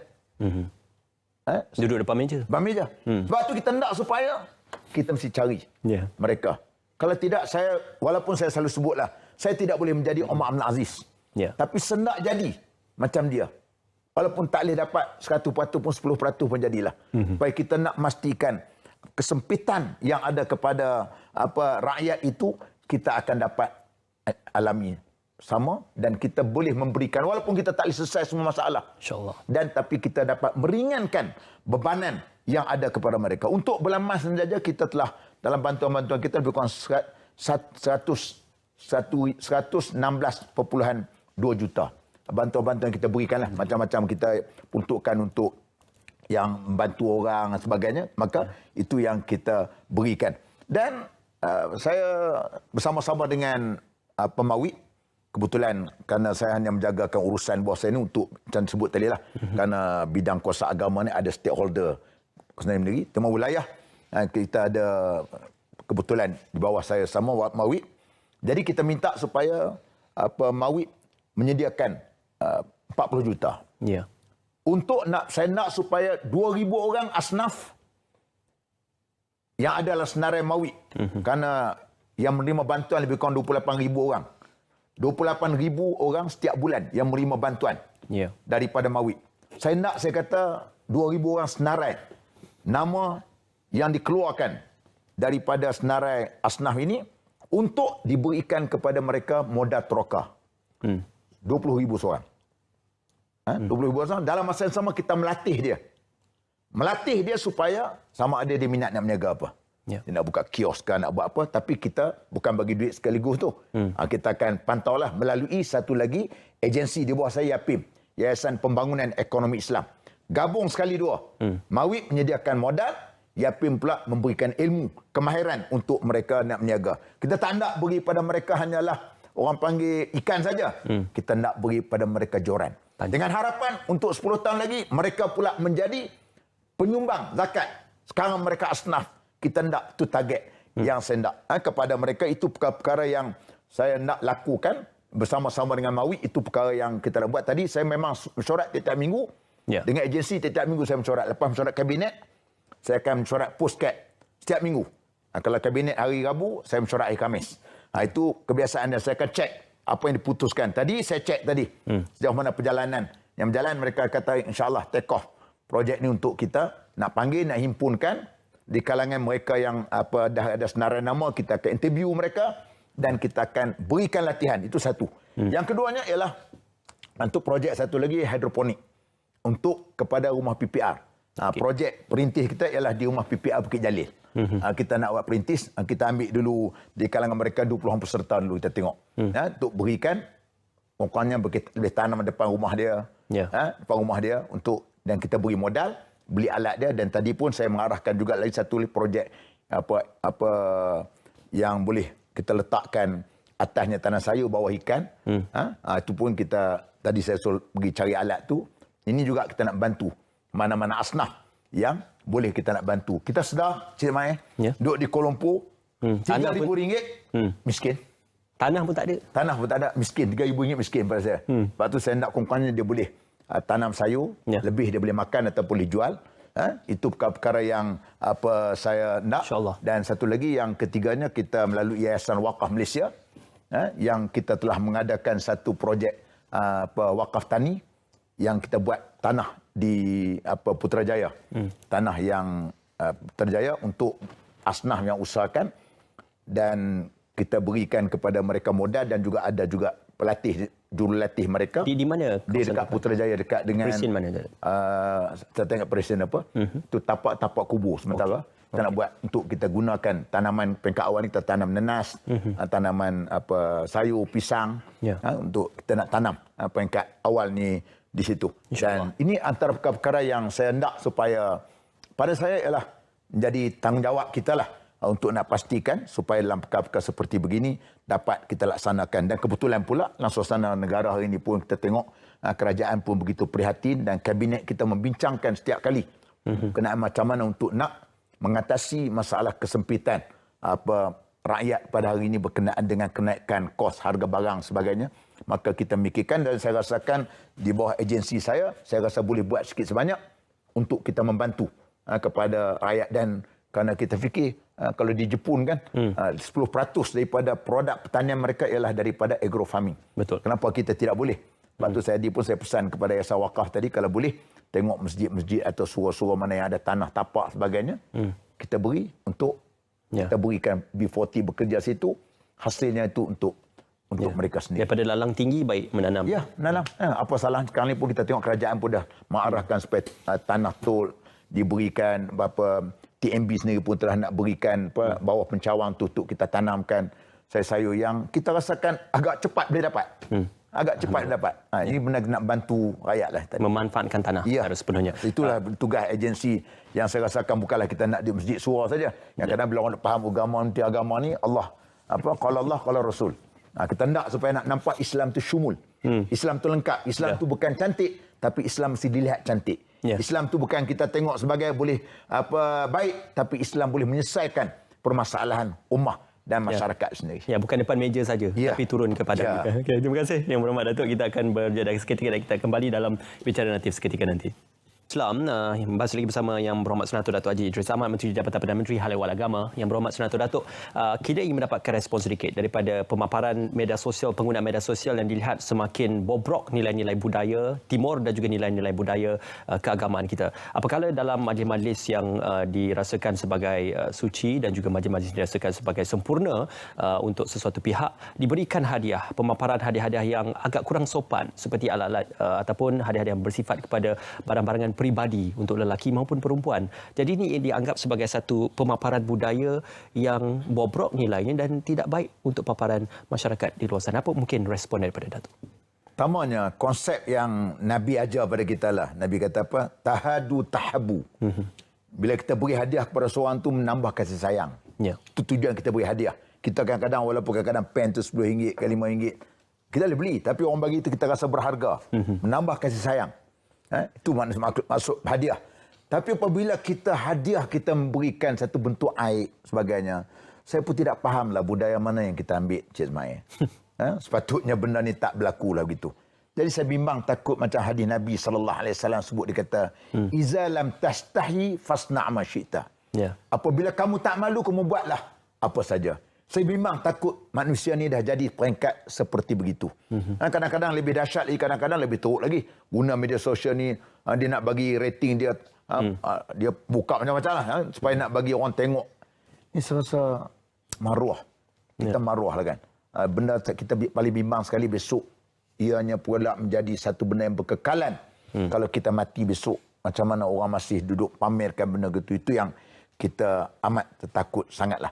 Duduk depan meja. Depan meja. Sebab tu kita nak supaya kita mesti cari mereka. Kalau tidak, walaupun saya selalu sebutlah, saya tidak boleh menjadi Omar Abdul Aziz. Tapi sendak jadi macam dia. Walaupun tak boleh dapat 100% pun 10% pun jadilah. Supaya kita nak memastikan kesempitan yang ada kepada rakyat itu kita akan dapat alami sama, dan kita boleh memberikan walaupun kita tak boleh selesai semua masalah. InsyaAllah. Dan tapi kita dapat meringankan bebanan yang ada kepada mereka. Untuk bulan Mac saja kita telah dalam bantuan-bantuan kita lebih kurang 116.2 juta. Bantuan-bantuan kita berikanlah, macam-macam kita peruntukkan untuk yang membantu orang dan sebagainya, maka itu yang kita berikan. Dan saya bersama-sama dengan Mawib. Kebetulan kerana saya hanya menjagakan urusan bawah saya ni untuk macam sebut tadi lah. Kerana bidang kuasa agama ni ada stakeholder sendiri. Tema wilayah kita ada kebetulan di bawah saya sama Mawib. Jadi kita minta supaya Mawib menyediakan 40 juta. Ya. Saya nak supaya 2,000 orang asnaf yang adalah senarai Mawib. Kerana yang menerima bantuan lebih kurang 28,000 orang. 28,000 orang setiap bulan yang menerima bantuan daripada Mawib. Saya kata 2,000 orang senarai. Nama yang dikeluarkan daripada senarai asnaf ini untuk diberikan kepada mereka modal teroka. 20,000 seorang. 20,000 seorang. Dalam masa yang sama kita melatih dia. Melatih dia supaya sama ada dia minat nak berniaga apa. Dia nak buka kios kan, nak buat apa. Tapi kita bukan bagi duit sekaligus tu. Kita akan pantaulah melalui satu lagi agensi di bawah saya, YAPIM. Yayasan Pembangunan Ekonomi Islam. Gabung sekali dua. Mawib menyediakan modal, YAPIM pula memberikan ilmu, kemahiran untuk mereka nak berniaga. Kita tak nak beri pada mereka hanyalah orang panggil ikan saja. Kita nak beri pada mereka joran. Dengan harapan untuk 10 tahun lagi, mereka pula menjadi penyumbang zakat. Sekarang mereka asnaf. Kita nak tu target yang saya nak kepada mereka. Itu perkara-perkara yang saya nak lakukan bersama-sama dengan Mawib. Itu perkara yang kita nak buat. Tadi saya memang mesyuarat tiap minggu. Dengan agensi tiap minggu saya mesyuarat. Lepas mesyuarat kabinet, saya akan mesyuarat postcard setiap minggu. Kalau kabinet hari Rabu, saya mesyuarat hari Khamis. Itu kebiasaan dan saya akan cek apa yang diputuskan. Tadi saya cek tadi sejauh mana perjalanan. Yang berjalan mereka kata insyaAllah take off projek ni untuk kita nak panggil, nak himpunkan di kalangan mereka yang dah ada senarai nama. Kita akan interview mereka dan kita akan berikan latihan. Itu satu. Yang keduanya ialah untuk projek satu lagi hidroponik untuk kepada rumah PPR. Projek perintis kita ialah di rumah PPR Bukit Jalil. Kita nak buat perintis, kita ambil dulu di kalangan mereka 20 peserta dulu kita tengok. Untuk berikan pokoknya boleh tanam depan rumah dia. Depan rumah dia untuk dan kita beri modal, beli alat dia. Dan tadi pun saya mengarahkan juga lagi satu projek apa yang boleh kita letakkan atasnya tanah sayur, bawah ikan. Itu pun kita tadi saya suruh pergi cari alat tu. Ini juga kita nak bantu mana-mana asnaf yang boleh kita nak bantu. Kita sedar, Cik Mai, duduk di Kuala Lumpur, RM3,000 miskin. Tanah pun tak ada. Tanah pun tak ada, miskin. RM3,000 miskin pada saya. Lepas tu saya nak kurang-kurangnya dia boleh tanam sayur, lebih dia boleh makan ataupun boleh jual. Itu perkara-perkara yang saya nak. Dan satu lagi yang ketiganya, kita melalui Yayasan Wakaf Malaysia yang kita telah mengadakan satu projek wakaf tani yang kita buat tanah di Putrajaya. Tanah yang Putrajaya untuk asnaf yang usahakan, dan kita berikan kepada mereka modal dan juga ada juga pelatih, jurulatih mereka. Di mana? Di dekat Putrajaya, dekat dengan Presin mana? saya tengok presin apa. Itu tapak kubur sementara. Kita nak buat untuk kita gunakan tanaman peringkat awal ni, kita tanam nenas, tanaman sayur, pisang, untuk kita nak tanam peringkat awal ni di situ. Dan ini antara perkara-perkara yang saya nak supaya pada saya ialah menjadi tanggungjawab kita lah untuk nak pastikan supaya dalam perkara-perkara seperti begini dapat kita laksanakan. Dan kebetulan pula dalam suasana negara hari ini pun kita tengok kerajaan pun begitu prihatin dan kabinet kita membincangkan setiap kali berkenaan macam mana untuk nak mengatasi masalah kesempitan rakyat pada hari ini berkenaan dengan kenaikan kos harga barang sebagainya. Maka kita mikirkan dan saya rasakan di bawah agensi saya rasa boleh buat sikit sebanyak untuk kita membantu kepada rakyat. Dan kerana kita fikir kalau di Jepun kan 10% daripada produk pertanian mereka ialah daripada agro farming. Betul. Kenapa kita tidak boleh? Sebab tu saya pesan kepada Yayasan Wakaf tadi, kalau boleh tengok masjid-masjid atau surau-surau mana yang ada tanah tapak sebagainya, kita beri untuk kita berikan B40 bekerja situ, hasilnya itu untuk mereka sendiri. Daripada lalang tinggi baik menanam. Ya, menanam. Apa salah sekarang ni pun kita tengok kerajaan pun dah mengarahkan supaya tanah tol diberikan, TMB sendiri pun telah nak berikan bawah pencawang tu untuk kita tanamkan sayur-sayur yang kita rasakan agak cepat boleh dapat. Agak cepat dapat. Ini benar nak bantu rakyat lah tadi. Memanfaatkan tanah secara sepenuhnya. Itulah tugas agensi yang saya rasakan, bukanlah kita nak di masjid surau saja. Yang kadang bila orang faham agama, nanti agama ni Allah qala Allah qala Rasul. Kita nak supaya nak nampak Islam tu syumul. Islam tu lengkap. Islam tu bukan cantik, tapi Islam mesti dilihat cantik. Islam tu bukan kita tengok sebagai boleh baik, tapi Islam boleh menyelesaikan permasalahan ummah dan masyarakat sendiri. Bukan depan meja saja, tapi turun kepada kita. Okay, terima kasih Yang Berhormat Datuk. Kita akan berjeda seketika dan kita kembali dalam bicara natif seketika nanti. Islam, membahas lagi bersama Yang Berhormat Senator Datuk Haji Idris Ahmad, Menteri Jabatan Perdana Menteri Hal Ehwal Agama. Yang Berhormat Senator Datuk, kita ingin mendapatkan respon sedikit daripada pemaparan media sosial, pengguna media sosial yang dilihat semakin bobrok nilai-nilai budaya timur dan juga nilai-nilai budaya keagamaan kita. Apakala dalam majlis-majlis yang dirasakan sebagai suci dan juga majlis-majlis dirasakan sebagai sempurna untuk sesuatu pihak, diberikan hadiah, pemaparan hadiah-hadiah yang agak kurang sopan seperti alat-alat ataupun hadiah-hadiah yang bersifat kepada barang-barangan peribadi untuk lelaki maupun perempuan. Jadi ini dianggap sebagai satu pemaparan budaya yang bobrok nilainya dan tidak baik untuk paparan masyarakat di luar sana. Apa mungkin respon daripada Datuk? Pertamanya, konsep yang Nabi ajar pada kita lah. Nabi kata apa? Tahadu tahabu. Bila kita beri hadiah kepada seorang tu menambah kasih sayang. Itu tujuan kita beri hadiah. Kita kadang-kadang walaupun kadang-kadang pen tu RM10 ke RM5, kita boleh beli. Tapi orang bagi itu kita rasa berharga. Menambah kasih sayang. Itu maksud hadiah. Tapi apabila kita hadiah, kita memberikan satu bentuk aib sebagainya, saya pun tidak fahamlah budaya mana yang kita ambil, Cik Ismail. Sepatutnya benda ni tak berlaku lah begitu. Jadi saya bimbang takut macam hadis Nabi SAW sebut, dia kata, "Iza lam tastahi fasna' ma syi'ta." Apabila kamu tak malu, kamu buatlah apa saja. Saya bimbang takut manusia ni dah jadi peringkat seperti begitu. Kadang-kadang lebih dahsyat lagi, kadang-kadang lebih teruk lagi. Guna media sosial ni, dia nak bagi rating dia, dia buka macam-macam lah, supaya nak bagi orang tengok. Ini serasa maruah. Kita maruah lah kan. Benda kita paling bimbang sekali besok, ianya pula menjadi satu benda yang berkekalan. Kalau kita mati besok, macam mana orang masih duduk pamerkan benda gitu. Itu yang kita amat takut sangatlah.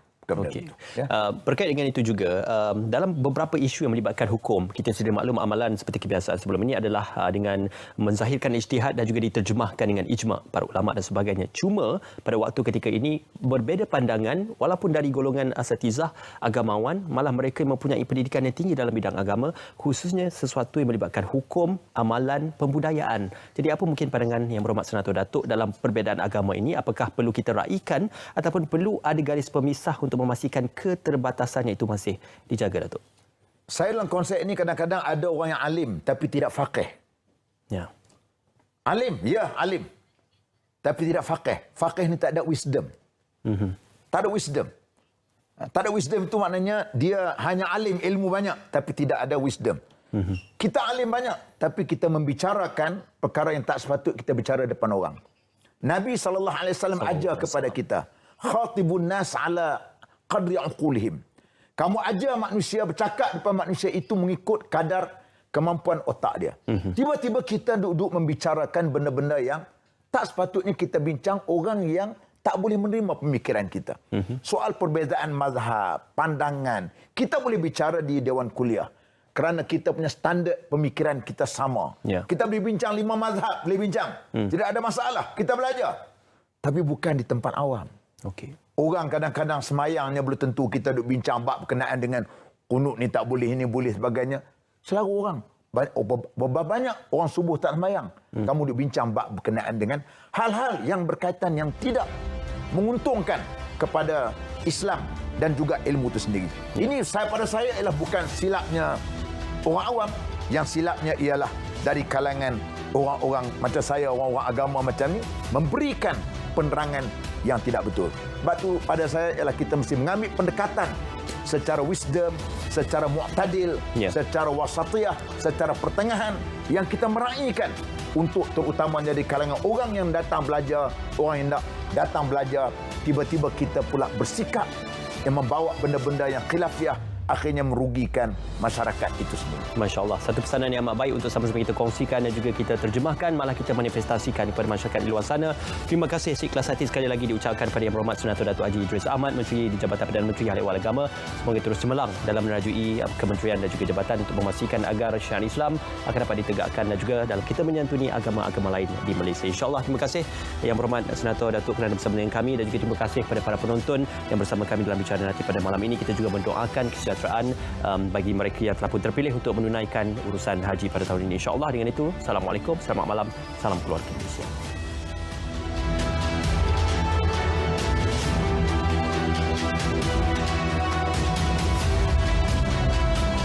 Berkait dengan itu juga, dalam beberapa isu yang melibatkan hukum, kita sedia maklum amalan seperti kebiasaan sebelum ini adalah dengan menzahirkan ijtihad dan juga diterjemahkan dengan ijma' para ulama' dan sebagainya. Cuma pada waktu ketika ini berbeza pandangan, walaupun dari golongan asatizah, agamawan, malah mereka mempunyai pendidikan yang tinggi dalam bidang agama, khususnya sesuatu yang melibatkan hukum, amalan, pembudayaan. Jadi apa mungkin pandangan Yang Berhormat Senator Datuk dalam perbezaan agama ini? Apakah perlu kita raikan ataupun perlu ada garis pemisah untuk memastikan keterbatasannya itu masih dijaga, Datuk? Saya dalam konsep ini kadang-kadang ada orang yang alim tapi tidak faqih. Alim, alim. Tapi tidak faqih. Faqih ni tak ada wisdom. Tak ada wisdom. Tak ada wisdom itu maknanya dia hanya alim, ilmu banyak tapi tidak ada wisdom. Kita alim banyak tapi kita membicarakan perkara yang tak sepatut kita bicara depan orang. Nabi SAW ajar kepada kita, khatibun nas ala qadri uqulihim. Kamu ajar manusia bercakap depan manusia itu mengikut kadar kemampuan otak dia. Tiba-tiba kita duduk membicarakan benda-benda yang tak sepatutnya kita bincang, orang yang tak boleh menerima pemikiran kita. Soal perbezaan mazhab, pandangan, kita boleh bicara di dewan kuliah. Kerana kita punya standard pemikiran kita sama. Kita boleh bincang 5 mazhab, boleh bincang. Tidak ada masalah, kita belajar. Tapi bukan di tempat awam. Orang kadang-kadang semayangnya belum tentu kita duk bincang bab berkenaan dengan kunut ni tak boleh, ini boleh, sebagainya. Selalu orang. Banyak orang subuh tak semayang. Kamu duk bincang bab berkenaan dengan hal-hal yang berkaitan yang tidak menguntungkan kepada Islam dan juga ilmu itu sendiri. Ini pada saya ialah bukan silapnya orang awam. Yang silapnya ialah dari kalangan orang-orang macam saya, orang-orang agama macam ni, memberikan penerangan yang tidak betul. Sebab tu pada saya ialah kita mesti mengambil pendekatan secara wisdom, secara mu'tadil, secara wasatiyah, secara pertengahan yang kita meraihkan untuk terutamanya di kalangan orang yang datang belajar, orang yang datang belajar, tiba-tiba kita pula bersikap yang membawa benda-benda yang khilafiyah, akhirnya merugikan masyarakat itu sendiri. Masya Allah, satu pesanan yang amat baik untuk sama-sama kita kongsikan dan juga kita terjemahkan, malah kita manifestasikan kepada masyarakat di luar sana. Terima kasih seikhlas hati sekali lagi diucapkan kepada Yang Berhormat Senator Datuk Haji Idris Ahmad, Menteri di Jabatan Perdana Menteri Hal Ehwal Agama. Semoga terus cemerlang dalam merajui kementerian dan juga jabatan untuk memastikan agar syariat Islam akan dapat ditegakkan dan juga dalam kita menyantuni agama-agama lain di Malaysia. InsyaAllah. Terima kasih Yang Berhormat Senator Datuk kerana bersama dengan kami dan juga terima kasih kepada para penonton yang bersama kami dalam bicara nanti pada malam ini. Kita juga mendoakan kesihatan kesejahteraan bagi mereka yang telah pun terpilih untuk menunaikan urusan haji pada tahun ini. InsyaAllah dengan itu, Assalamualaikum, selamat malam, salam keluarga Malaysia.